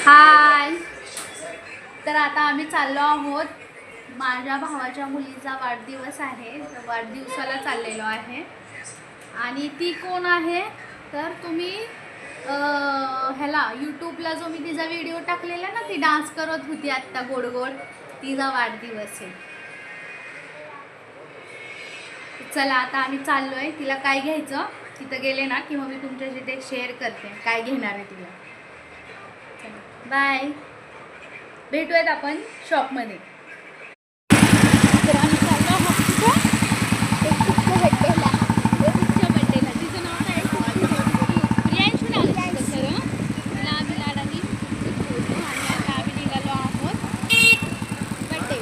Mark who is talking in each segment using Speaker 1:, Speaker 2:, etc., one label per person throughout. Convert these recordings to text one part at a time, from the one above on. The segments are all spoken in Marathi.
Speaker 1: हाय. तर आता आम्ही चाललो आहोत. माझ्या भावाच्या मुलीचा वाढदिवस आहे. तर वाढदिवसाला चाललेलो आहे. आणि ती कोण आहे तर तुम्ही ह्याला यूट्यूबला जो मी तिचा व्हिडिओ टाकलेला ना, ती डान्स करत होती आत्ता गोड गोड, तिचा वाढदिवस आहे. चला आता आम्ही चाललो आहे. तिला काय घ्यायचं तिथं गेले ना की मग मी तुमच्याशी ते शेअर करते काय घेणार आहे तिला. चला बाय, भेटूयात आपण शॉपमध्ये. तर आम्ही चाललो आहोत तिथं एकटीच्या बड्डेला. एकटीच्या बड्डेला तिचं नाव काय प्रियांशू नाव आहे तिचं खरं. तिला आम्ही लाडाने बोलतो. आणि आता आम्ही निघालो आहोत बड्डे.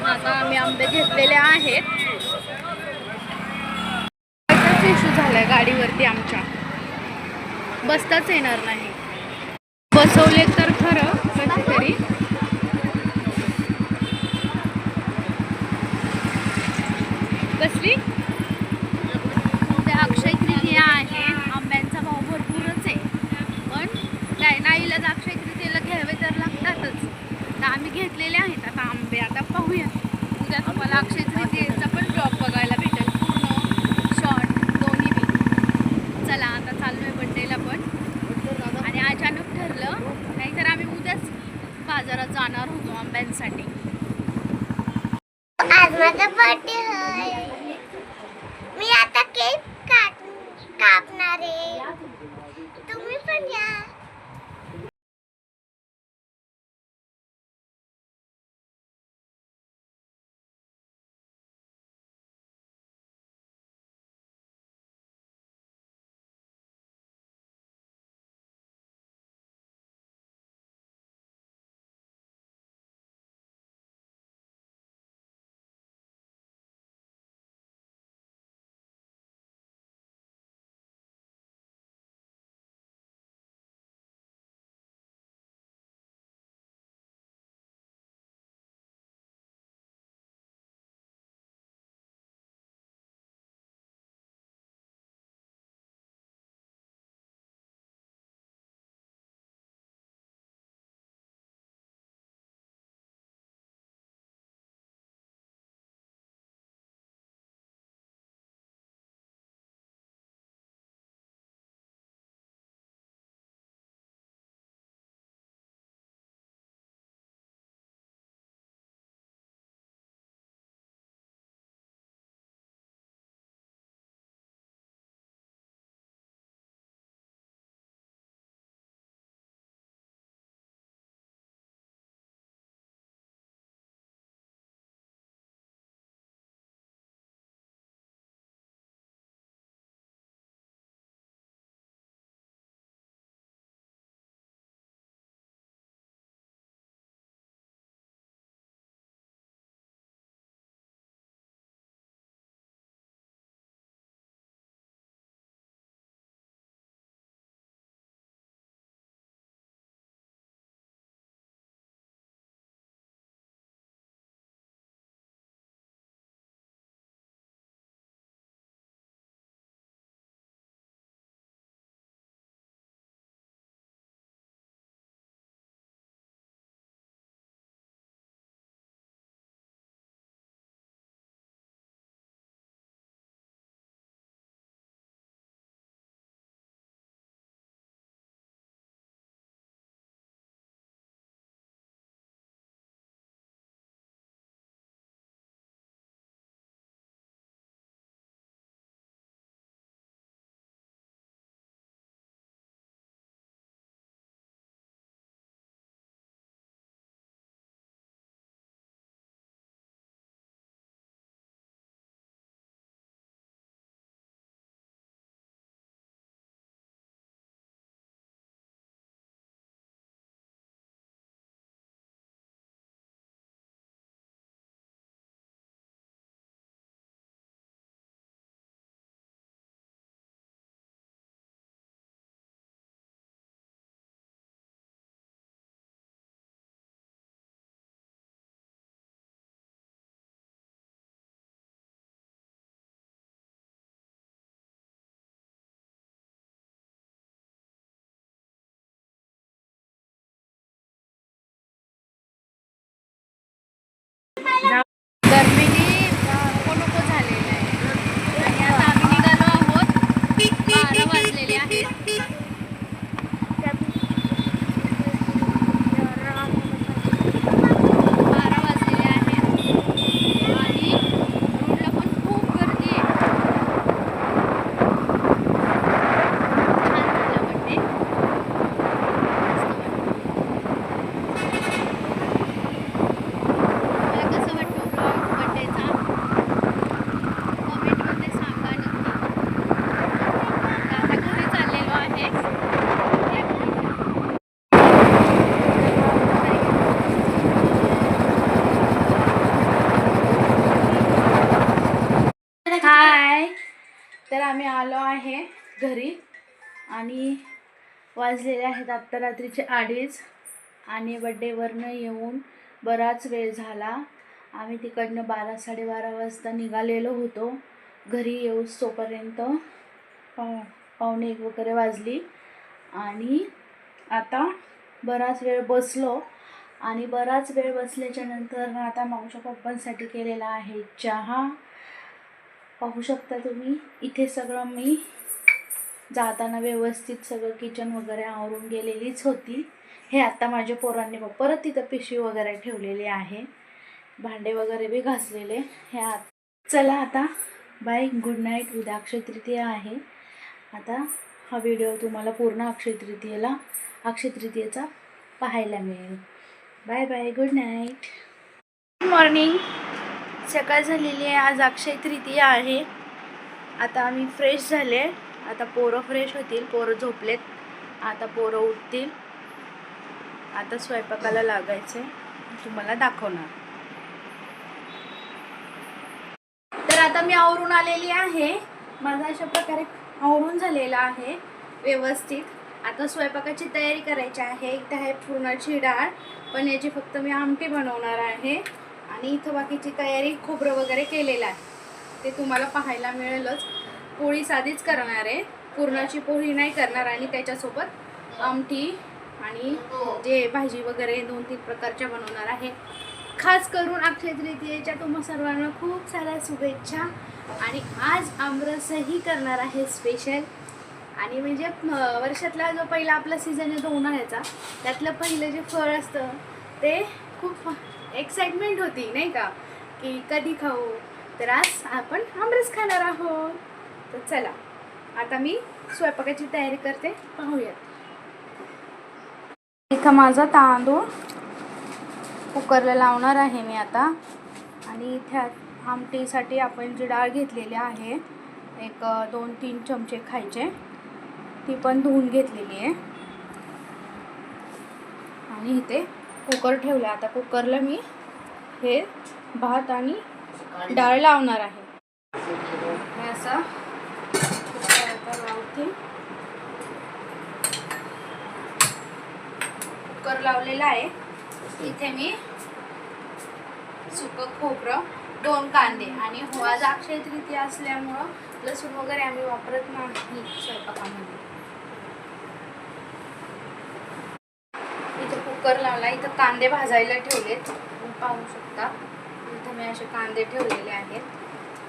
Speaker 1: आता आम्ही आंबे घेतलेले आहेत. इश्यू झालाय गाडीवरती आमच्या, बसताच येणार नाही. बसवले तर खरं कधीतरी. बसली. उद्या अक्षय तृतीया आहे. आंब्यांचा भाव भरपूरच आहे, पण काय नाईलाज अक्षय तृतीयेला घ्यावे तर लागतातच. तर आम्ही घेतलेले आहेत आता आंबे. आता पाहूया उद्या तुम्हाला अक्षय तृतीयेचा पण ब्लॉग बघायला भेटेल, पूर्ण शॉर्ट दोन्ही बी. चला आता चाललो आहे बड्डेला पण. आणि अचानक ठरलं, नाहीतर आम्ही उद्याच बाजारात जाणार होतो आंब्यांसाठी.
Speaker 2: आज माझा बर्थडे आहे. मी आता केक कापणार आहे. तुम्ही पण या.
Speaker 1: गरमीने नको नको झालेलं आहे. आणि आता आम्ही निघालो आहोत. 12 वाजलेले आहेत. 12 वाजलेले आहेत आणि रोडला पण खूप गर्दी आहे. छान झाला बड्डे. मला कसं वाटतं ब्लॉग बड्डेचा कमेंटमध्ये सांगा नक्की. आता घरी चाललेलो आहे. हाय, तर आम्ही आलो आहे घरी आणि वाजलेले आहेत आत्ता रात्रीचे 2:30 आणि बड्डेवरनं येऊन बराच वेळ झाला. आम्ही तिकडनं 12 साडेबारा वाजता निघालेलो होतो. घरी येऊस तोपर्यंत पावणे 1 वगैरे वाजली आणि आता बराच वेळ बसलो आणि बराच वेळ बसल्याच्या नंतर आता मावशी पप्पांसाठी केलेला आहे चहा. पाहू शकता तुम्ही. इथे सगळं मी जाताना व्यवस्थित सगळं किचन वगैरे आवरून गेलेलीच होती. हे आता माझ्या पोरांनी परत तिथं पिशवी वगैरे ठेवलेली आहे. भांडे वगैरे बी घासलेले. हे चला आता बाय, गुड नाईट. उद्या अक्षय तृतीया आहे. आता हा व्हिडिओ तुम्हाला पूर्ण अक्षय तृतीयेचा पाहायला मिळेल. Bye bye, good night. Good morning. सकाळ झालेली आहे. आज अक्षय तृतीया आहे. आता आम्ही फ्रेश झाले. आता पोरं फ्रेश होतील. पोरं झोपलेत. आता पोरं उठतील. आता स्वयंपाकाला लागायचे, तुम्हाला दाखवणार. तर आता मी आवरून आलेली आहे. माझं अशा प्रकारे आवरून झालेलं आहे व्यवस्थित. आता स्वयंपाकाची तयारी करायची आहे. इथे आहे पुरणाची डाळ, पण याची फक्त मी आमटी बनवणार आहे. आणि इथं बाकीची तयारी खोबरं वगैरे केलेलं आहे, ते तुम्हाला पाहायला मिळेलच. पोळी साधीच करणार आहे, पुरणाची पोळी नाही करणार. आणि त्याच्यासोबत आमटी आणि जे भाजी वगैरे 2-3 प्रकारच्या बनवणार आहे. खास करून अक्षय तृतीयेच्या तुम्हा सर्वांना खूप साऱ्या शुभेच्छा. आणि आज आमरसही करणार आहे स्पेशल. आणि म्हणजे वर्षातला जो पहिला आपला सीझन येतो उन्हाळ्याचा, त्यातलं पहिलं जे फळ असतं ते खूप एक्साइटमेंट होती नाही का, की कधी खाऊ. तर आज आपण आमरस खाणार आहोत. तर चला आता मी स्वयंपाकाची तयारी करते, पाहूयात. इथं माझा तांदूळ कुकरला लावणार आहे मी आता. आणि इथे आमटीसाठी आपण जी डाळ घेतलेली आहे, एक 2-3 चमचे खायचे, ती पण धुवून घेतलेली आहे. आणि इथे कुकर ठेवला. आता कुकरला मी हे भात आणि डाळ लावणार आहे. हे असं कुकर लावते. कुकर लावलेला आहे. इथे मी सुकं खोबरं, 2 कांदे आणि आज अक्षय तृतीया असल्यामुळं लसूण वगैरे आम्ही वापरत नाही स्वयंपाकामध्ये. इथं कुकर लावला. इथं कांदे भाजायला ठेवलेत, पाहू शकता. इथं मी असे कांदे ठेवलेले आहेत.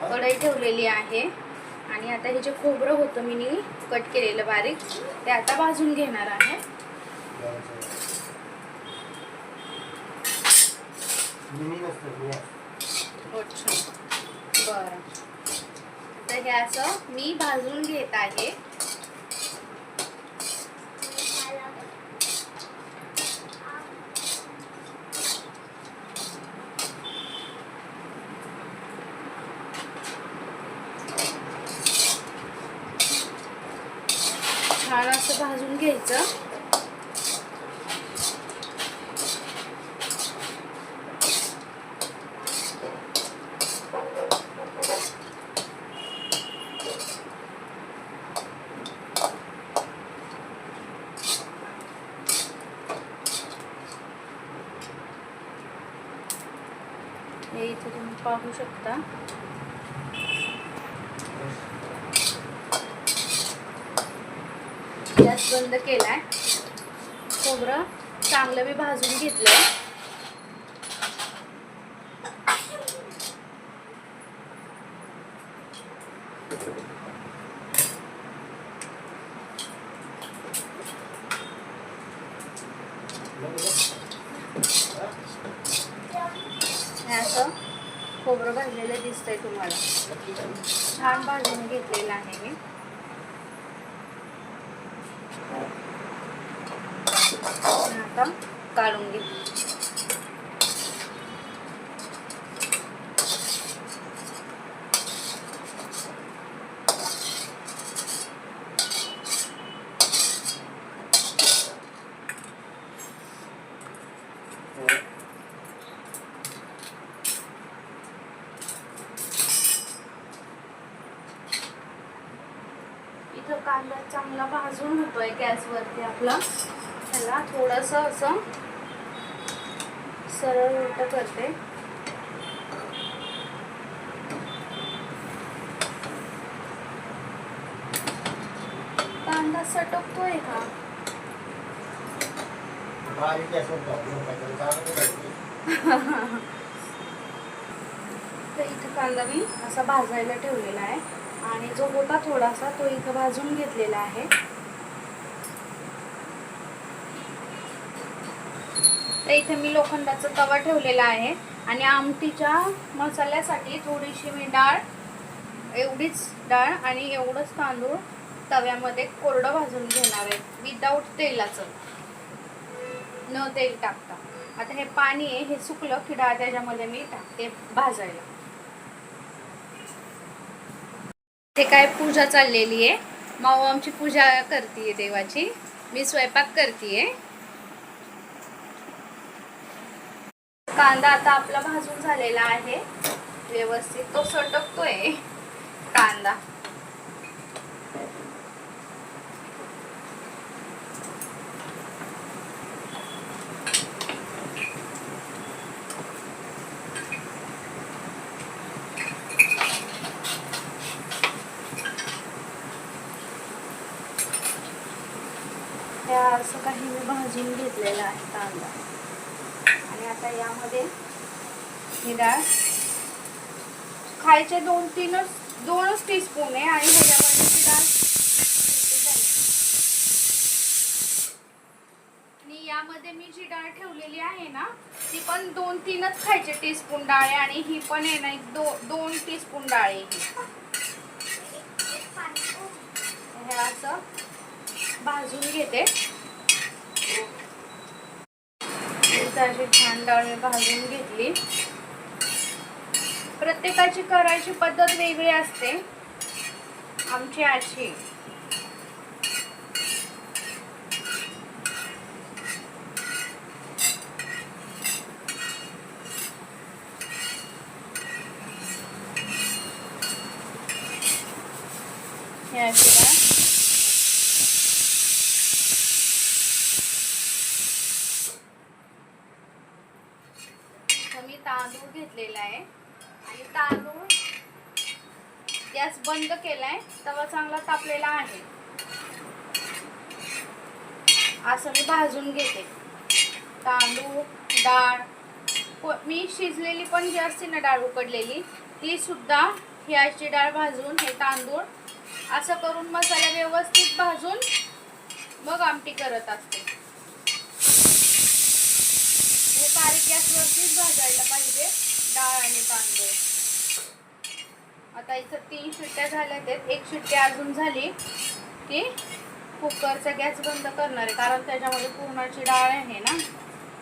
Speaker 1: कढई ठेवलेली आहे. आणि आता हे जे खोबरं होतं मी कट केलेलं बारीक, ते आता भाजून घेणार आहे. बरं, तर हे असं मी भाजून घेत आहे. छान असं भाजून घ्यायचं. हे इथे तुम्ही पाहू शकता. गॅस बंद केलाय. खोबरं चांगलं मी भाजून घेतलंय. हे असं खोबरं भाजलेलं दिसतंय तुम्हाला. छान भाजून घेतलेलं आहे मी. आता काढून घे. इथं कांदा चांगला भाजून होतोय गॅसवरती आपला. त्याला थोडस असं सरळ उलट करते. कांदा सटकतोय का? तर इथं कांदा मी असा भाजायला ठेवलेला आहे आणि जो होता थोडासा तो इथं भाजून घेतलेला आहे. तर इथे मी लोखंडाचा तवा ठेवलेला आहे आणि आमटीच्या मसाल्यासाठी थोडीशी मी डाळ, एवढीच डाळ आणि एवढंच तांदूळ तव्यामध्ये कोरडं भाजून घेणार आहे विदाऊट तेलाचं, न तेल टाकता. आता हे पाणी आहे, हे सुकलं की डाळ त्याच्यामध्ये मी टाकते भाजायला. ते काय पूजा चाललेली आहे. माऊ आमची पूजा करतीये देवाची, मी स्वयंपाक करतीये. कांदा आता आपला भाजून झालेला आहे व्यवस्थित. तो सटकतोय कांदा. त्या असं काही मी भाजून घेतलेला आहे कांदा. आणि आता यामध्ये ही डाळ खायचे 2-3 टीस्पून आहे आणि ह्याच्यामध्ये ती डाळ आणि यामध्ये मी जी डाळ ठेवलेली आहे ना ती पण 2-3च खायचे टीस्पून डाळ आहे आणि ही पण आहे ना 2 टीस्पून डाळ आहे ही. हे असं भाजून घेते. अशी छान डाळ मी भाजून घेतली. प्रत्येकाची करायची पद्धत वेगळी असते. आमची अशी हे अशी डाळ मी तांदूळ घेतलेला आहे आणि तांदूळ गॅस बंद केलाय. तवा चांगला तापलेला आहे. असं मी भाजून घेते तांदूळ. डाळ मी शिजलेली पण जी असते ना डाळ उकडलेली ती सुद्धा ही अशी डाळ भाजून हे तांदूळ असं करून मसाला व्यवस्थित भाजून मग आमटी करत असते. हे बारीक गॅसवरतीच भाजायला पाहिजे डाळ आणि तांदूळ. आता इथं 3 शिट्ट्या झाल्यात. 1 शिट्टी अजून झाली की कुकरचा गॅस बंद करणार आहे, कारण त्याच्यामध्ये पुरणाची डाळ आहे ना,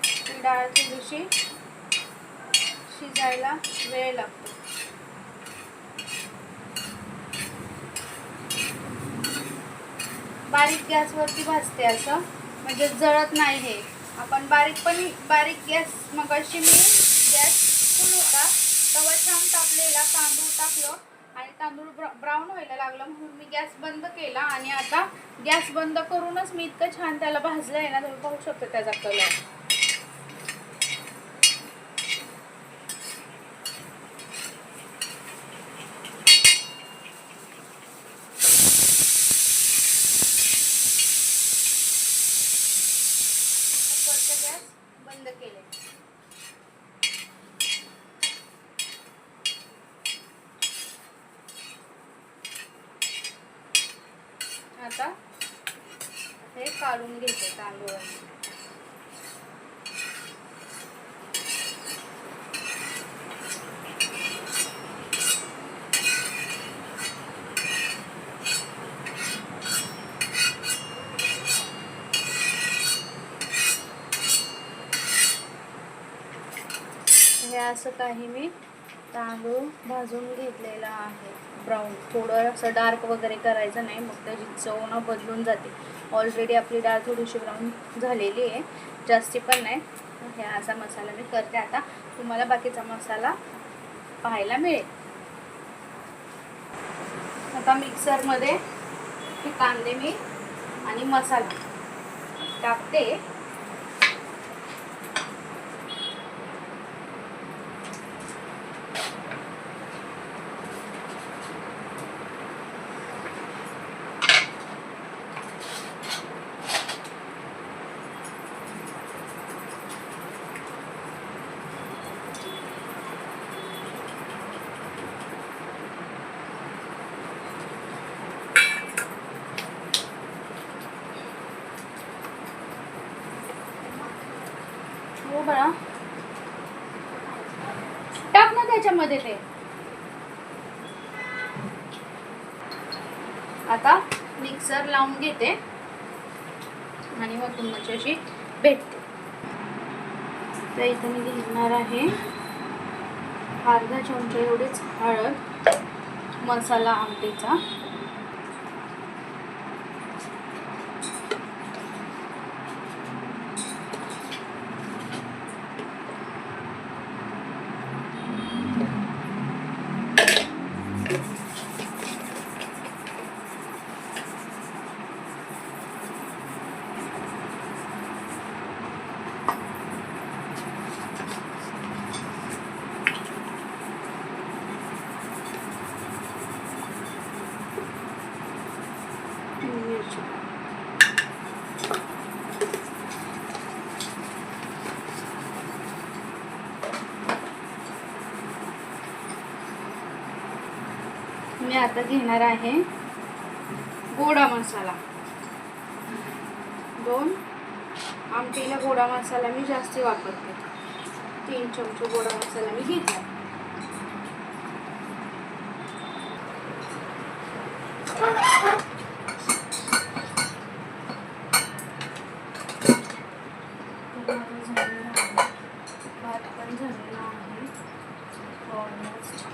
Speaker 1: ती डाळ थोडीशी शिजायला वेळ लागतो. बारीक गॅसवरती भाजते असं म्हणजे जळत नाही. हे आपण बारीक गॅस मगाशी मी गॅस फुल होता तवा छान तापलेला. तांदूळ टाकलं आणि तांदूळ ब्राऊन व्हायला लागलं म्हणून मी गॅस बंद केला आणि आता गॅस बंद करूनच मी इतकं छान त्याला भाजलं आहे ना, तुम्ही पाहू शकता त्याचा कलर. गॅस बंद केले. आता हे काढून घेते तांदूळ. हे असं काही मी तांदूळ भाजून घेतलेला आहे ब्राऊन. थोडं असं डार्क वगैरे करायचं नाही, मग त्याची चव ना बदलून जाते. ऑलरेडी आपली डाळ थोडीशी ब्राऊन झालेली आहे, जास्ती पण नाही. हे असा मसाला मी करते. आता तुम्हाला बाकीचा मसाला पाहायला मिळेल. आता मिक्सरमध्ये हे कांदे मी आणि मसाला टाकते. हो बळा, टाक ना त्याच्यामध्ये ते. आता मिक्सर लावून घेते आणि मग तुमच्याशी भेटते. तर इथं मी घेणार आहे अर्धा चमचा एवढीच हळद, मसाला आमटीचा. मी आता घेणार आहे गोडा मसाला. 2 आमटीला गोडा मसाला मी जास्ती वापरते. 3 चमचे गोडा मसाला मी घेतला. भात पण झालेला आहे ऑलमोस्ट.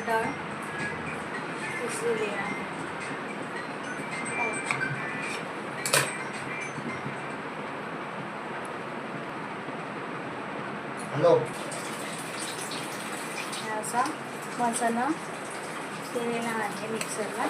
Speaker 1: डाळ शिजलेली आहे.
Speaker 3: हॅलो,
Speaker 1: असा मसाला केलेला आहे मिक्सरला.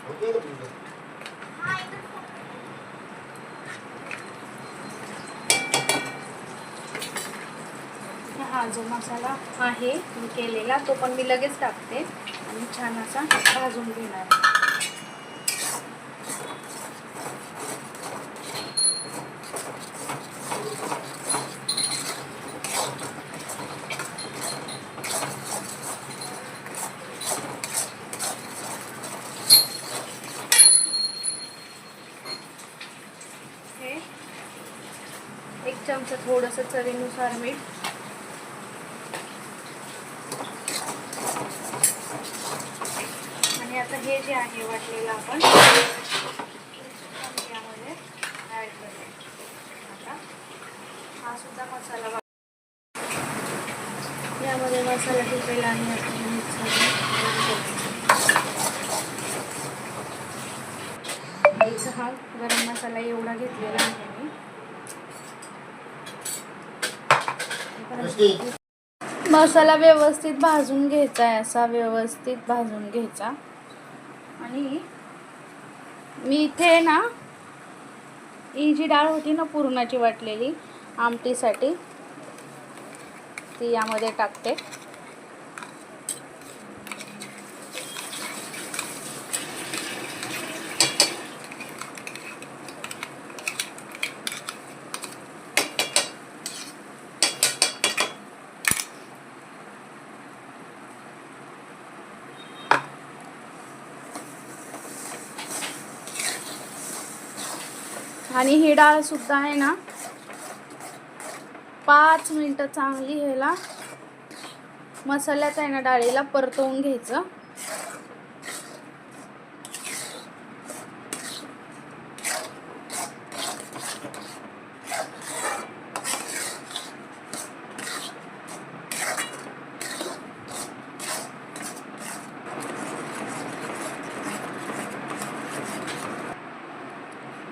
Speaker 3: होते का तुमचं?
Speaker 1: हा जो मसाला आहे मी केलेला तो पण मी लगेच टाकते आणि छान असा भाजून घेणार. हे 1 चमचा थोडंसं चवीनुसार मीठ. आणि आता हे जे आहे वाटलेलं आपण मसाला टिपेला आणि आपण इथं हा गरम मसाला एवढा घेतलेला आहे मी. मसाला व्यवस्थित भाजून घ्यायचा आहे, असा व्यवस्थित भाजून घ्यायचा. आणि मी इथे ना ही जी डाळ होती ना पुरणाची वाटलेली आमटीसाठी, ती यामध्ये टाकते. आणि ही डाळ सुद्धा आहे ना 5 मिनिटं चांगली ह्याला मसाल्यात आहे ना डाळीला परतवून घ्यायचं.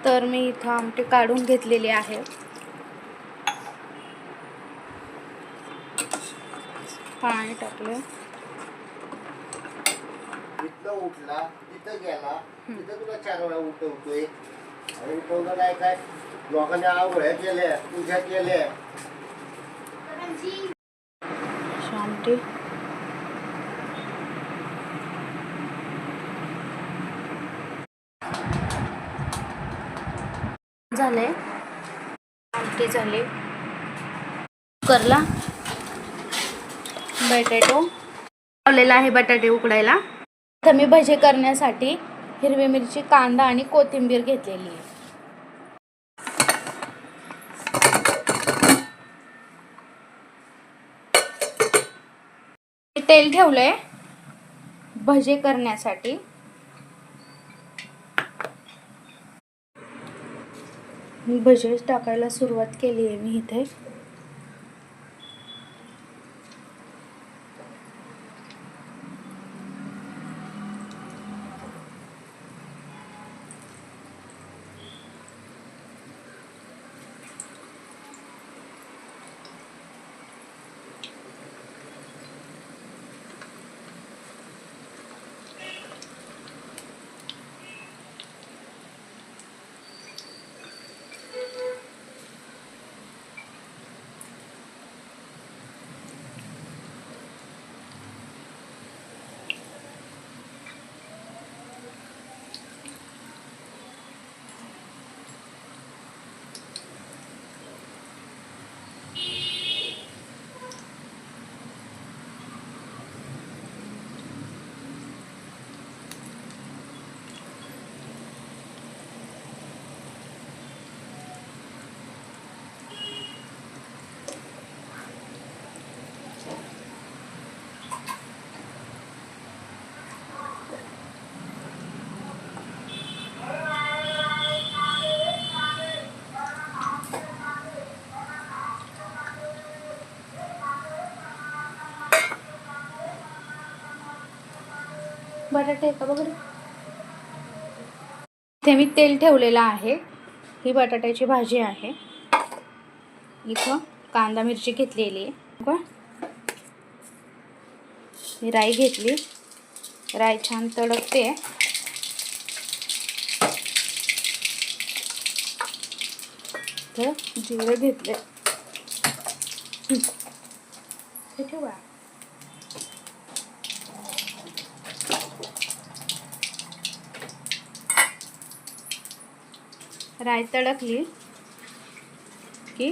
Speaker 1: तर मी इथं आमटी काढून घेतलेली आहे. पाणी टाकलं.
Speaker 3: इथलं उठला तिथं गेला तिथं तुला 4 वेळा उठवतोय. आणि उठवलं नाही काय, लोकांनी आवळ्या केल्या, पूजा केल्या.
Speaker 1: आमटी झाले, आमटी झाली. कुकरला बटाटो लावलेला आहे, बटाटे उकडायला. तर मी भजे करण्यासाठी हिरवी मिरची, कांदा आणि कोथिंबीर घेतलेली आहे. तेल ठेवलंय भजे करण्यासाठी. भजे टाकायला सुरुवात केली आहे मी इथे. बटाटे का बघ, इथे मी तेल ठेवलेलं आहे. ही बटाट्याची भाजी आहे. इथं कांदा मिरची घेतलेली आहे. ही राई घेतली, राई छान तडकते. तर जिरे घेतले, हे ठेवा. राई तडकली की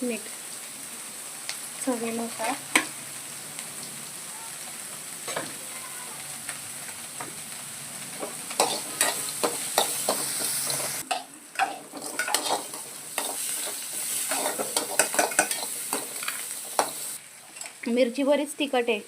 Speaker 1: मीठ चवीनुसार. मिरची बरीच तिखट आहे.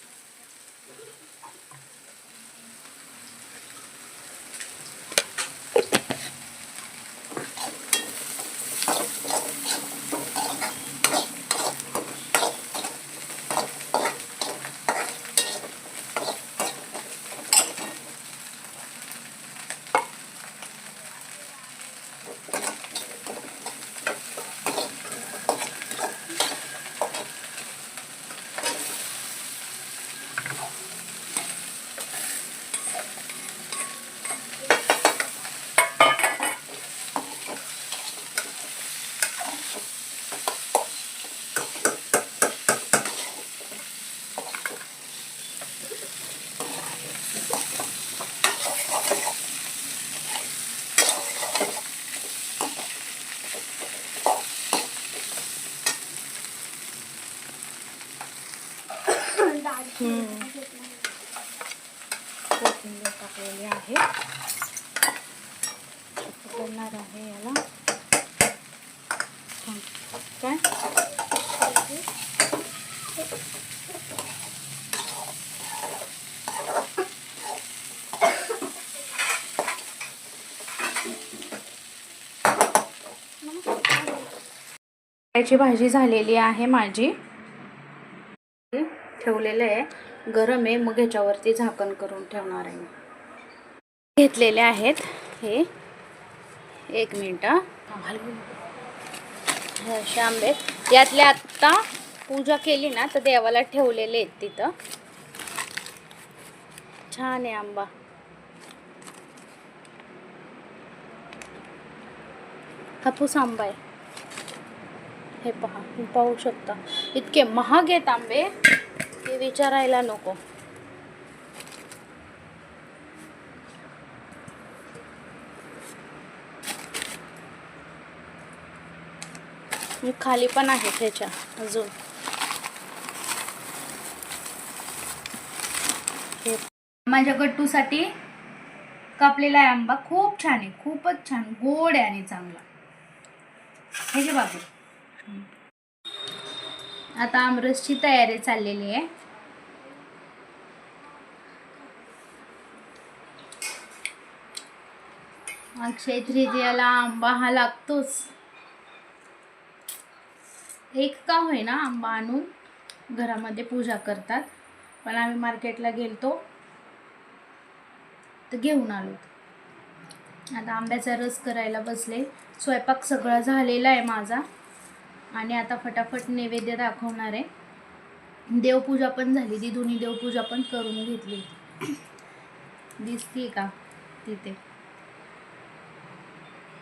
Speaker 1: कोथिंबीर टाकलेली आहे. करणार आहे याला काय याची भाजी झालेली आहे माझी. ठेवलेलं आहे, गरम आहे, मग ह्याच्यावरती झाकण करून ठेवणार आहे. घेतलेले आहेत हे, 1 मिनिट. हे असे आंबे यातले आत्ता पूजा केली ना तर देवाला ठेवलेले आहेत तिथं. छान आहे आंबा. हापूस आंबा आहे हे पहा, पाहू शकता. इतके महाग आहेत आंबे ते विचारायला नको. खाली पण आहे त्याच्या अजून. माझ्या गट्टूसाठी कापलेला आहे आंबा. खूप छान आहे, खूपच छान, गोड आहे आणि चांगला. हे जे बाबू आता आमरसची तयारी चाललेली आहे. अक्षय तृतीयाला आंबा हा लागतोच. एक का होईना आंबा आणून घरामध्ये पूजा करतात, पण आम्ही मार्केटला गेलतो तर घेऊन आलो. आता आंब्याचा रस करायला बसले. स्वयंपाक सगळा झालेला आहे माझा आणि आता फटाफट नैवेद्य दाखवणार आहे. देवपूजा पण झाली, दिदूनी देवपूजा पण करून घेतली. दिसते का तिथे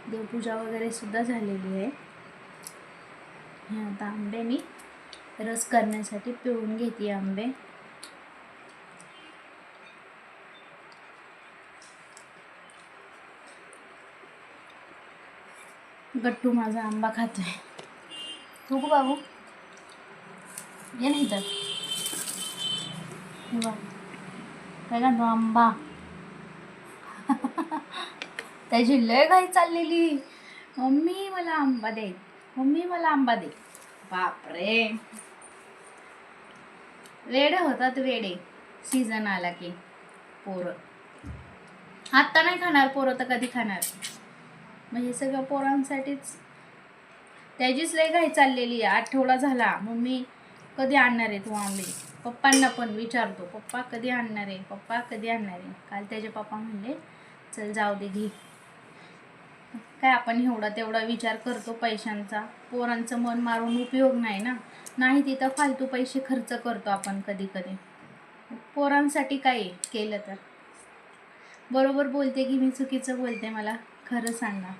Speaker 1: देवपूजा वगैरे सुद्धा झालेली आहे. हे आता आंबे मी रस करण्यासाठी पिळून घेते आंबे. गट्टू माझा आंबा खातोय. हो गो बाबू, ये नाही तर काय का तो आंबा. त्याची लय घाई चाललेली, मम्मी मला आंबा दे, मम्मी मला आंबा दे. बापरे, वेडे होतात वेडे सीझन आला की. पोरं आत्ता नाही खाणार, पोरं तर कधी खाणार. मग हे सगळं पोरांसाठीच. त्याचीच लय घाई चाललेली आहे. आठवडा झाला, मम्मी कधी आणणार आहे तू आंबे. पप्पांना पण विचारतो, पप्पा कधी आणणार आहे, पप्पा कधी आणणार आहे. काल त्याचे पप्पा म्हणले चल जाऊ दे घे. काय आपण एवढा तेवढा विचार करतो पैशांचा. पोरांचं मन मारून उपयोग नाही ना. नाही तिथं फालतू पैसे खर्च करतो आपण कधी कधी. पोरांसाठी काय केलं तर. बरोबर बोलते की मी चुकीचं बोलते, मला खरं सांगा.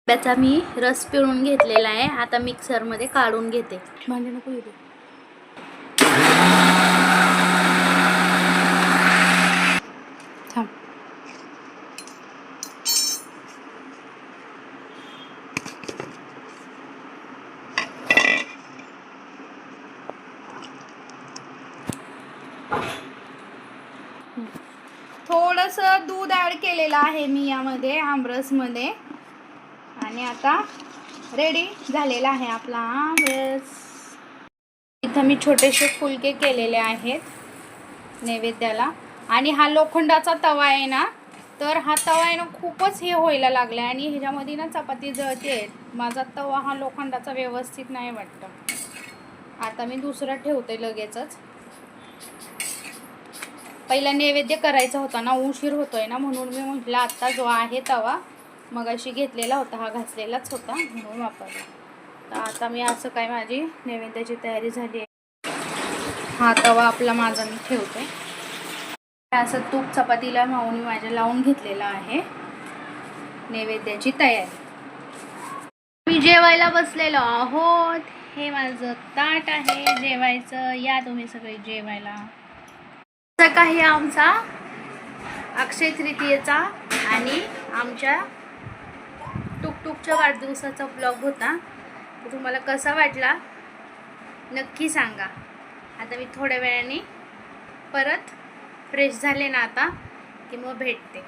Speaker 1: त्याचा मी रस पिळून घेतलेला आहे. आता मिक्सरमध्ये काढून घेते. भांडे नको येऊ दे. थांब. थोडंसं दूध ॲड केलेलं आहे मी यामध्ये आमरसमध्ये. आणि आता रेडी झालेला आहे आपला आमरस. इथं मी छोटेसे फुलके केलेले आहेत नैवेद्याला. आणि हा लोखंडाचा तवा आहे ना, तर हा तवा आहे ना खूपच हे व्हायला लागला आहे आणि ह्याच्यामध्ये ना चपाती जळते आहे. माझा तवा हा लोखंडाचा व्यवस्थित नाही वाटतं. आता मी दुसरा ठेवते लगेचच. पहिला नैवेद्य करायचा होता ना, उशीर होतोय ना, म्हणून मी म्हटलं आता जो आहे तवा मगाशी घेतलेला होता, हा घासलेलाच होता म्हणून वापरला. तर आता मी असं काय माझी नैवेद्याची तयारी झाली आहे. हा तवा आपला माझा मी ठेवते. असं तूप चपातीला माऊनी माझ्या लावून घेतलेला आहे. नैवेद्याची तयारी. मी जेवायला बसलेलो आहोत. हे माझं ताट आहे जेवायचं. या तुम्ही सगळे जेवायला. काही आमचा अक्षय तृतीयेचा आणि आमच्या टुकटुकच्या वाढदिवसाचा ब्लॉग होता. तो तुम्हाला कसा वाटला नक्की सांगा. आता मी थोड्या वेळाने परत फ्रेश झाले ना आता की मग भेटते.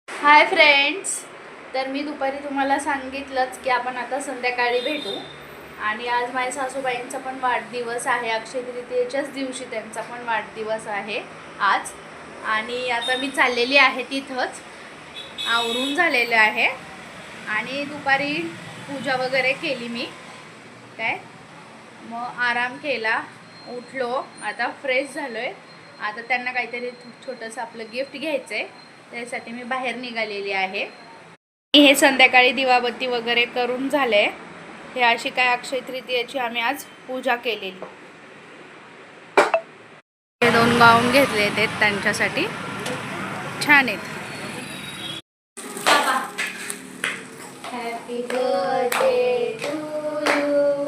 Speaker 1: हाय फ्रेंड्स, तर मी दुपारी तुम्हाला सांगितलंच की आपण आता संध्याकाळी भेटू. आणि आज माझ्या सासूबाईंचा पण वाढदिवस आहे. अक्षय तृतीयेच्याच दिवशी त्यांचा पण वाढदिवस आहे आज. आणि आता मी चाललेली आहे तिथंच. आवरून झालेलं आहे आणि दुपारी पूजा वगैरे केली मी. काय मग आराम केला, उठलो, आता फ्रेश झालो आहे. आता त्यांना काहीतरी छोटंसं आपलं गिफ्ट घ्यायचं आहे, त्यासाठी मी बाहेर निघालेली आहे. हे संध्याकाळी दिवाबत्ती वगैरे करून झाले. हे अशी काय अक्षय तृतीयेची आम्ही आज पूजा केलेली. हे 2 गाऊन घेतले ते त्यांच्यासाठी, छान आहेत. Happy birthday to you,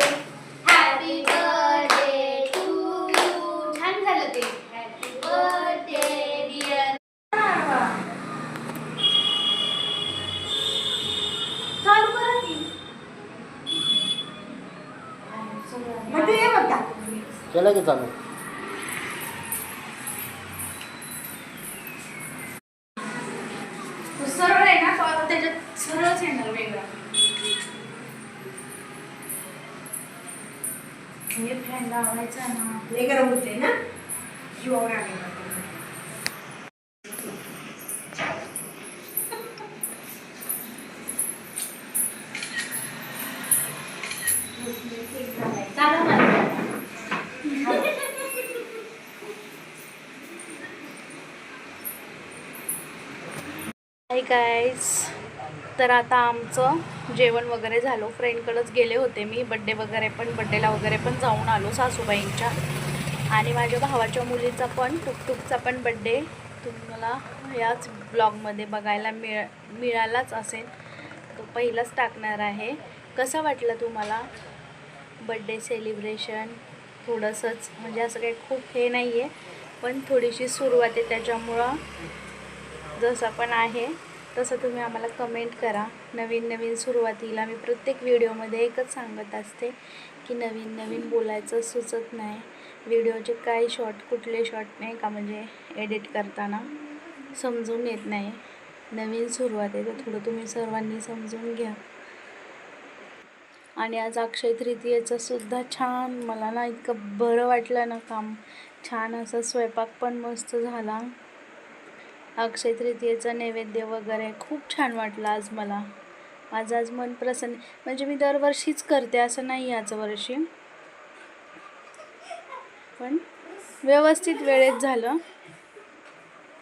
Speaker 1: happy birthday to you. छान झालं ते. Happy birthday dear. चालू करा की.
Speaker 3: केलं की चालू.
Speaker 1: सरळ आहे ना, तर त्याच्यात सरळच येणार वेगळा. हे फॅन लावायचा ना, लय गरम होते ना जीवावर आलेला. हाय गाईज, तर आता आमचं जेवण वगैरे झालं. फ्रेंडकडेच गेले होते मी. बड्डेला वगैरे पण जाऊन आलो सासूबाईंच्या. आणि माझ्या भावाच्या मुलीचा पण टुकटुकचा पण बड्डे तुम्हाला याच ब्लॉगमध्ये बघायला मिळालाच असेल. तो पहिलाच टाकणार आहे. कसा वाटला तुम्हाला बड्डे सेलिब्रेशन? थोडंसंच म्हणजे असं काही खूप हे नाही आहे, पण थोडीशी सुरुवात आहे, त्याच्यामुळं जसं पण आहे तसं तुम्ही आम्हाला कमेंट करा. नवीन सुरुवातीला मी प्रत्येक व्हिडिओमध्ये एकच सांगत असते की नवीन बोलायचं सुचत नाही. व्हिडिओचे काय कुठले शॉर्ट नाही का, म्हणजे एडिट करताना समजून येत नाही. नवीन सुरुवात आहे, तर थोडं तुम्ही सर्वांनी समजून घ्या. आणि आज अक्षय तृतीयेचं सुद्धा छान मला ना इतकं बरं वाटलं ना काम. छान असं स्वयंपाक पण मस्त झाला. अक्षय तृतीयेचं नैवेद्य वगैरे खूप छान वाटलं आज मला. माझं आज मन प्रसन्न. म्हणजे मी दरवर्षीच करते असं नाही याच वर्षी, पण व्यवस्थित वेळेत झालं,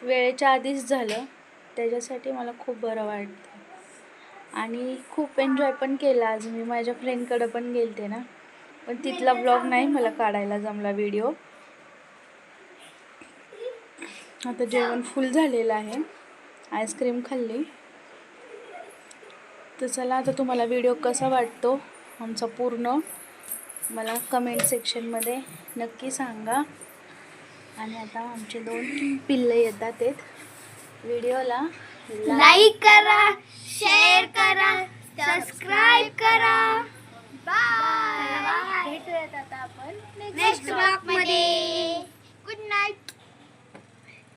Speaker 1: वेळेच्या आधीच झालं, त्याच्यासाठी मला खूप बरं वाटतं. आणि खूप एन्जॉय पण केला आज मी. माझ्या फ्रेंडकडं पण गेलते ना, पण तिथला ब्लॉग नाही मला काढायला जमला व्हिडिओ. आता जेवण फुल झालेलं आहे, आईस्क्रीम खाल्ली. तर चला, आता तुम्हाला व्हिडिओ कसा वाटतो आमचा पूर्ण मला कमेंट सेक्शनमध्ये नक्की सांगा. आणि आता आमचे 2 पिल्लं येतात आहेत. व्हिडिओला
Speaker 2: लाईक करा, शेअर करा, सबस्क्राईब करा. बाय.
Speaker 1: भेटूयात आता आपण
Speaker 2: नेक्स्ट ब्लॉग मध्ये. Good night.